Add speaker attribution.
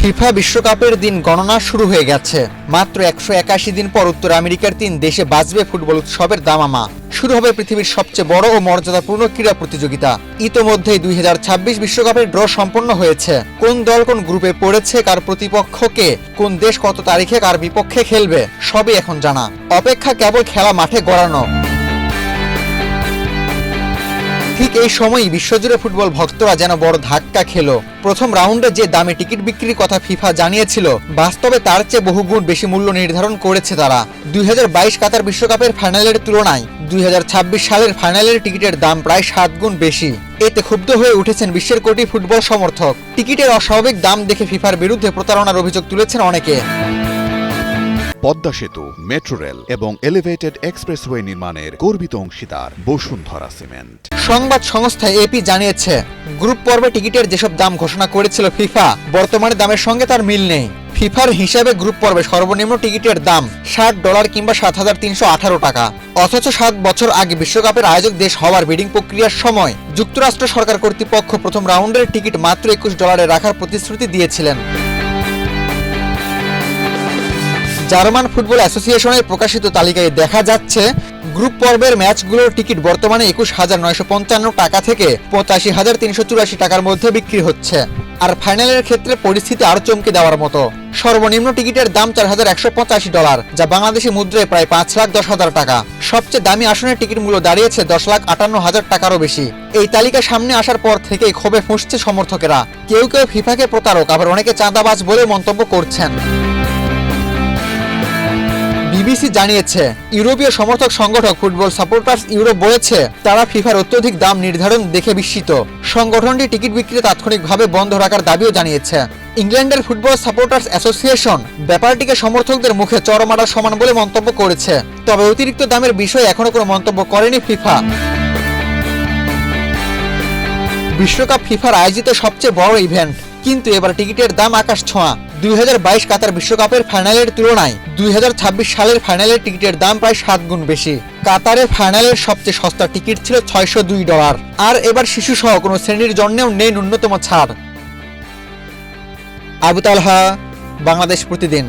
Speaker 1: FIFA বিশ্বকাপের দিন গণনা শুরু হয়ে গেছে। মাত্র 181 দিন পর উত্তর আমেরিকার 3 দেশে বাজবে ফুটবল উৎসবের দামামা। শুরু হবে পৃথিবীর সবচেয়ে বড় ও মর্যাদাপূর্ণ ক্রীড়া প্রতিযোগিতা। ইতোমধ্যেই 2026 বিশ্বকাপের ড্র সম্পন্ন হয়েছে। কোন দল কোন গ্রুপে পড়েছে, কার প্রতিপক্ষকে, কোন দেশ কত তারিখে কার বিপক্ষে খেলবে, সবই এখন জানা। অপেক্ষা কেবল খেলা মাঠে গড়ানো। ঠিক এই সময়ই বিশ্বজুড়ে ফুটবল ভক্তরা যেন বড় ধাক্কা খেলো। প্রথম রাউন্ডে যে দামে টিকিট বিক্রির কথা ফিফা জানিয়েছিল, বাস্তবে তার চেয়ে বহুগুণ বেশি মূল্য নির্ধারণ করেছে তারা। 2022 কাতার বিশ্বকাপের ফাইনালের তুলনায় 2026 সালের ফাইনালের টিকিটের দাম প্রায় 7 গুণ বেশি। এতে ক্ষুব্ধ হয়ে উঠেছেন বিশ্বের কোটি ফুটবল সমর্থক। টিকিটের অস্বাভাবিক দাম দেখে ফিফার বিরুদ্ধে প্রতারণার অভিযোগ তুলেছেন অনেকে।
Speaker 2: পদ্মা সেতু, মেট্রো রেল এবং এলিভেটেড এক্সপ্রেসওয়ে নির্মাণের গর্বিত অংশীদার বসুন্ধরা সিমেন্ট।
Speaker 1: সংবাদ সংস্থা এপি জানিয়েছে, গ্রুপ পর্বে টিকিটের যেসব দাম ঘোষণা করেছিল ফিফা, বর্তমানে দামের সঙ্গে তার মিল নেই। ফিফার হিসাবে গ্রুপ পর্বে সর্বনিম্ন টিকিটের দাম $60 কিংবা 7,318 টাকা। অথচ 7 বছর আগে বিশ্বকাপের আয়োজক দেশ হওয়ার বিডিং প্রক্রিয়ার সময় যুক্তরাষ্ট্র সরকার কর্তৃপক্ষ প্রথম রাউন্ডের টিকিট মাত্র $21 রাখার প্রতিশ্রুতি দিয়েছিলেন। জার্মান ফুটবল অ্যাসোসিয়েশনের প্রকাশিত তালিকায় দেখা যাচ্ছে, গ্রুপ পর্বের ম্যাচগুলোর টিকিট বর্তমানে 21,955 টাকা থেকে 85,384 টাকার মধ্যে বিক্রি হচ্ছে। আর ফাইনালের ক্ষেত্রে পরিস্থিতি আরও চমকে দেওয়ার মতো। সর্বনিম্ন টিকিটের দাম $4,185, যা বাংলাদেশি মুদ্রায় প্রায় 5,10,000 টাকা। সবচেয়ে দামি আসনের টিকিট মূল্য দাঁড়িয়েছে $10,58,000 টাকারও বেশি। এই তালিকা সামনে আসার পর থেকেই ক্ষোভে ফুঁসছে সমর্থকেরা। কেউ কেউ ফিফাকে প্রতারক, আবার অনেকে চাঁদাবাজ বলে মন্তব্য করছেন। বিবিসি জানিয়েছে, ইউরোপীয় সমর্থক সংগঠন ফুটবল সাপোর্টার্স ইউরোপ বলেছে, তারা ফিফার অত্যধিক দাম নির্ধারণ দেখে বিস্মিত। সংগঠনটি টিকিট বিক্রি তাৎক্ষণিকভাবে বন্ধ রাখার দাবিও জানিয়েছে। ইংল্যান্ডের ফুটবল সাপোর্টার্স অ্যাসোসিয়েশন ব্যাপারটিকে সমর্থকদের মুখে চড় মারার সমান বলে মন্তব্য করেছে। তবে অতিরিক্ত দামের বিষয়ে এখনো কোনো মন্তব্য করেনি ফিফা। বিশ্বকাপ ফিফার আয়োজিত সবচেয়ে বড় ইভেন্ট, কিন্তু এবার টিকিটের দাম আকাশ ছোঁয়া। 2022 কাতার বিশ্বকাপের ফাইনালের তুলনায় 2026 সালের ফাইনালের টিকিটের দাম প্রায় 7 গুণ বেশি। কাতারের ফাইনালের সবচেয়ে সস্তা টিকিট ছিল $602। আর এবার শিশু সহ কোনো শ্রেণীর জন্যেও নেই ন্যূনতম ছাড়। আবু তালহা, বাংলাদেশ প্রতিদিন।